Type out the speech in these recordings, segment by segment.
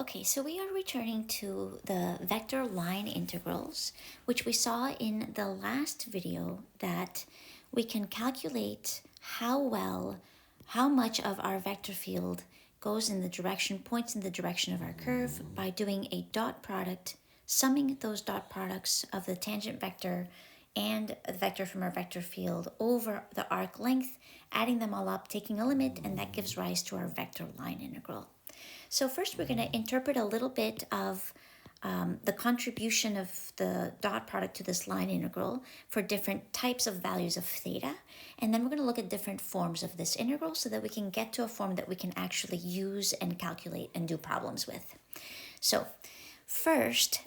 Okay, so we are returning to the vector line integrals, which we saw in the last video that we can calculate how much of our vector field goes in the direction, points in the direction of our curve by doing a dot product, summing those dot products of the tangent vector and the vector from our vector field over the arc length, adding them all up, taking a limit, and that gives rise to our vector line integral. So first we're going to interpret a little bit of the contribution of the dot product to this line integral for different types of values of theta. And then we're going to look at different forms of this integral so that we can get to a form that we can actually use and calculate and do problems with. So first,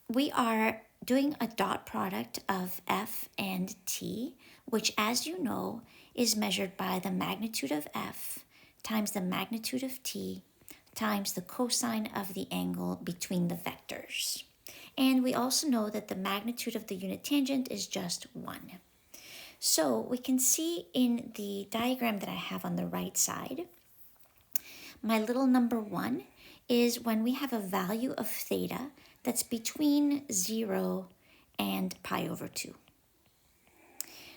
we are doing a dot product of f and t, which, as you know, is measured by the magnitude of f times the magnitude of t times the cosine of the angle between the vectors. And we also know that the magnitude of the unit tangent is just 1. So we can see in the diagram that I have on the right side, my little number 1 is when we have a value of theta that's between 0 and pi over 2.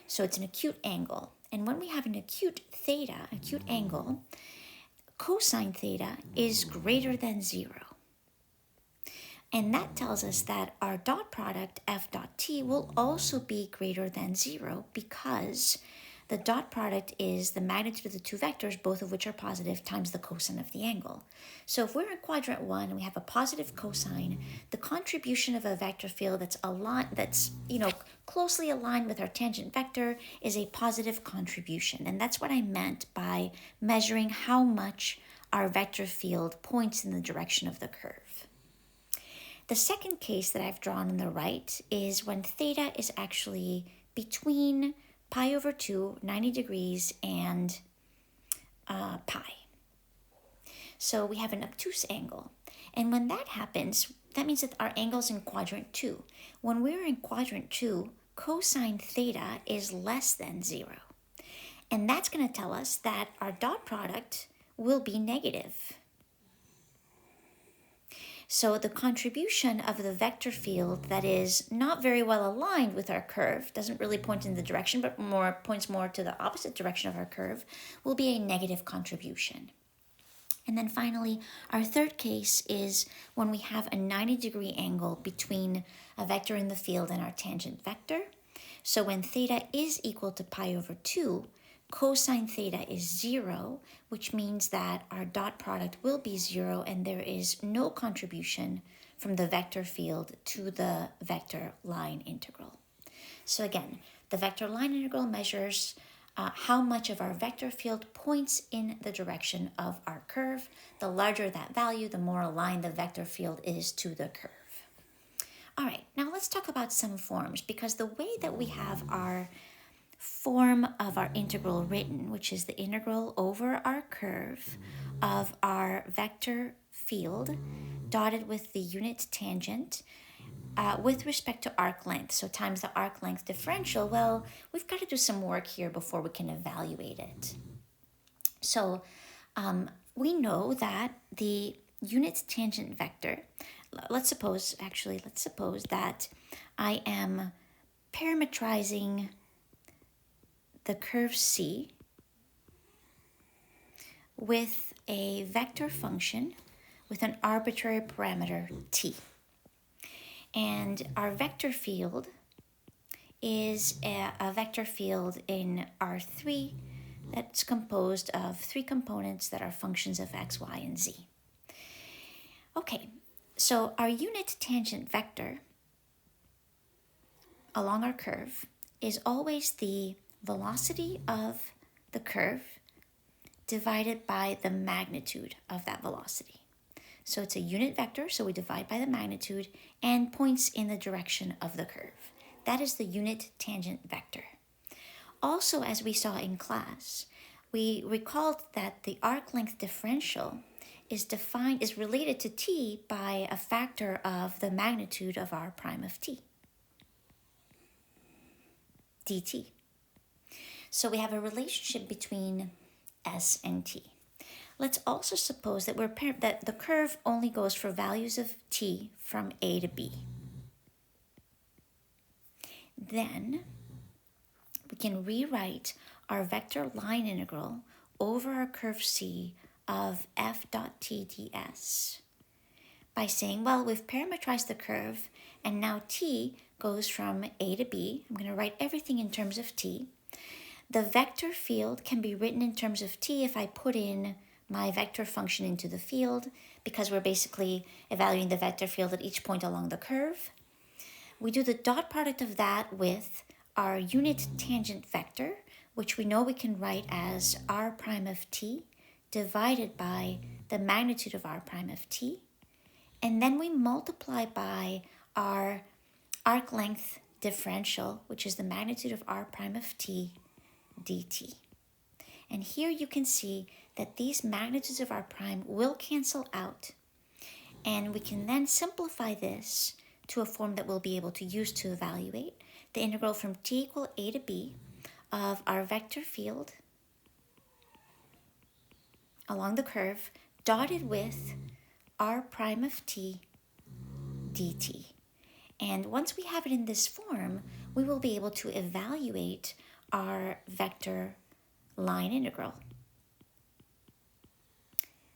So it's an acute angle. And when we have an acute angle, cosine theta is greater than 0. And that tells us that our dot product f dot t will also be greater than 0 because the dot product is the magnitude of the two vectors, both of which are positive, times the cosine of the angle. So if we're in quadrant 1 and we have a positive cosine, the contribution of a vector field that's closely aligned with our tangent vector is a positive contribution. And that's what I meant by measuring how much our vector field points in the direction of the curve. The second case that I've drawn on the right is when theta is actually between pi over 2, 90 degrees, and pi. So we have an obtuse angle. And when that happens, that means that our angle's in quadrant 2. When we're in quadrant 2, cosine theta is less than 0. And that's going to tell us that our dot product will be negative. So the contribution of the vector field that is not very well aligned with our curve, doesn't really point in the direction, but points more to the opposite direction of our curve, will be a negative contribution. And then finally, our third case is when we have a 90-degree angle between a vector in the field and our tangent vector. So when theta is equal to pi over 2, cosine theta is 0, which means that our dot product will be 0 and there is no contribution from the vector field to the vector line integral. So again, the vector line integral measures how much of our vector field points in the direction of our curve. The larger that value, the more aligned the vector field is to the curve. All right, now let's talk about some forms, because the way that we have our form of our integral written, which is the integral over our curve of our vector field dotted with the unit tangent with respect to arc length, so times the arc length differential, well, we've got to do some work here before we can evaluate it. So we know that the unit tangent vector, let's suppose that I am parametrizing the curve C with a vector function with an arbitrary parameter t. And our vector field is a vector field in R3 that's composed of 3 components that are functions of x, y, and z. Okay, so our unit tangent vector along our curve is always the velocity of the curve divided by the magnitude of that velocity. So it's a unit vector, so we divide by the magnitude, and points in the direction of the curve. That is the unit tangent vector. Also, as we saw in class, we recalled that the arc length differential is related to t by a factor of the magnitude of r prime of t, dt. So we have a relationship between s and t. let's also suppose that that the curve only goes for values of t from a to b. Then we can rewrite our vector line integral over our curve c of f dot t ds by saying, well, we've parametrized the curve and now t goes from a to b. I'm going to write everything in terms of t. The vector field can be written in terms of t if I put in my vector function into the field, because we're basically evaluating the vector field at each point along the curve. We do the dot product of that with our unit tangent vector, which we know we can write as r prime of t divided by the magnitude of r prime of t. And then we multiply by our arc length differential, which is the magnitude of r prime of t dt. And here you can see that these magnitudes of r prime will cancel out. And we can then simplify this to a form that we'll be able to use to evaluate the integral from t equal a to b of our vector field along the curve dotted with r prime of t dt. And once we have it in this form, we will be able to evaluate our vector line integral.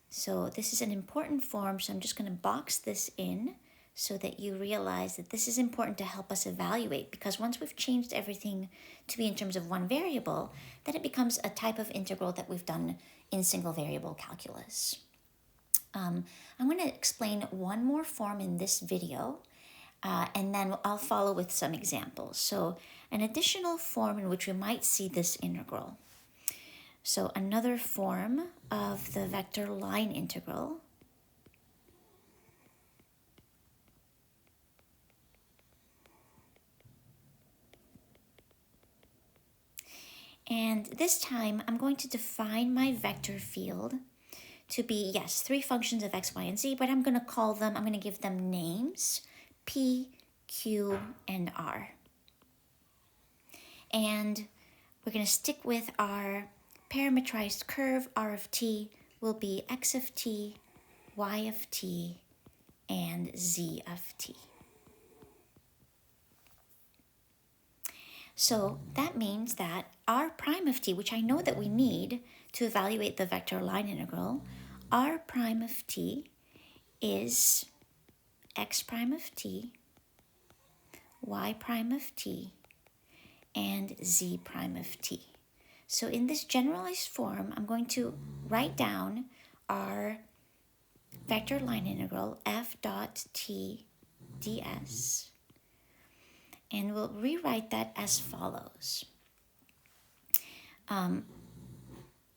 So this is an important form, so I'm just going to box this in so that you realize that this is important to help us evaluate, because once we've changed everything to be in terms of one variable, then it becomes a type of integral that we've done in single variable calculus. I'm going to explain one more form in this video, and then I'll follow with some examples. So an additional form in which we might see this integral. So another form of the vector line integral and this time I'm going to define my vector field to be, yes, three functions of x, y, and z, but I'm going to give them names, p, q, and r. And we're going to stick with our parametrized curve. R of t will be x of t, y of t, and z of t. So that means that r prime of t, which I know that we need to evaluate the vector line integral, r prime of t is x prime of t, y prime of t, and z prime of t. So in this generalized form, I'm going to write down our vector line integral f dot t ds, and we'll rewrite that as follows.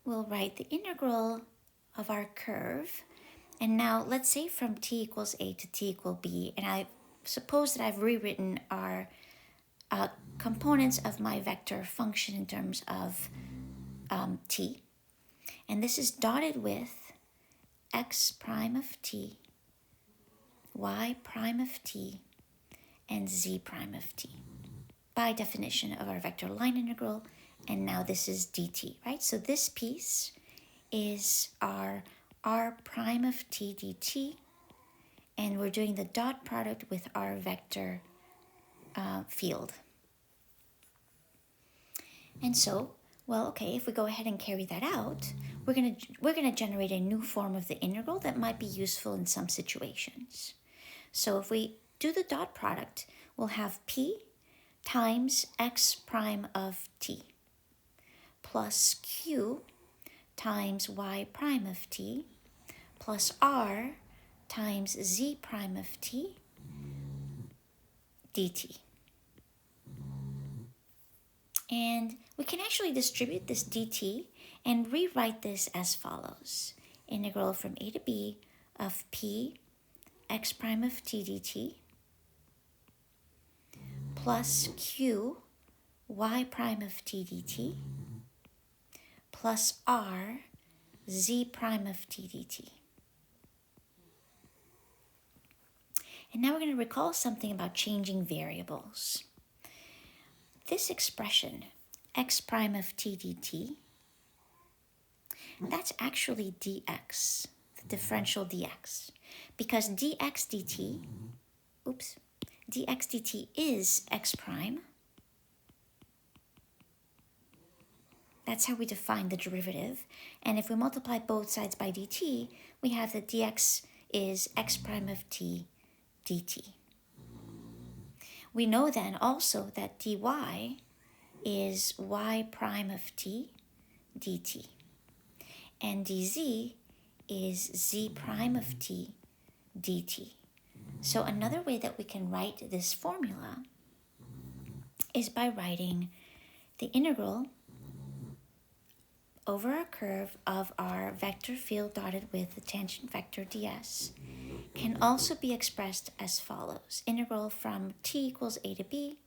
We'll write the integral of our curve, and now let's say from t equals a to t equal b, and I suppose that I've rewritten our components of my vector function in terms of t, and this is dotted with x prime of t, y prime of t, and z prime of t by definition of our vector line integral. And now this is dt, right? So this piece is our r prime of t dt, and we're doing the dot product with our vector field. And so, well, okay, if we go ahead and carry that out, we're gonna generate a new form of the integral that might be useful in some situations. So if we do the dot product, we'll have p times x prime of t plus q times y prime of t plus r times z prime of t dt. And we can actually distribute this dt and rewrite this as follows. Integral from a to b of p x prime of t dt plus q y prime of t dt plus r z prime of t dt. And now we're going to recall something about changing variables. This expression, x prime of t dt, That's actually dx, the differential dx, because dx dt, dx dt is x prime. That's how we define the derivative. And if we multiply both sides by dt, we have that dx is x prime of t dt. We know then also that dy is y prime of t dt. And dz is z prime of t dt. So another way that we can write this formula is by writing the integral over a curve of our vector field dotted with the tangent vector ds can also be expressed as follows. Integral from t equals a to b,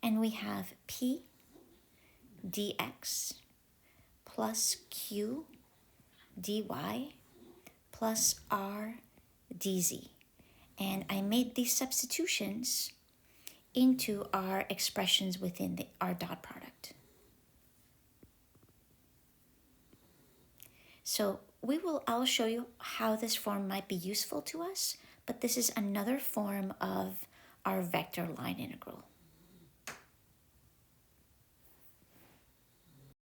and we have p dx plus q dy plus r dz. And I made these substitutions into our expressions within our dot product. So I'll show you how this form might be useful to us, but this is another form of our vector line integral.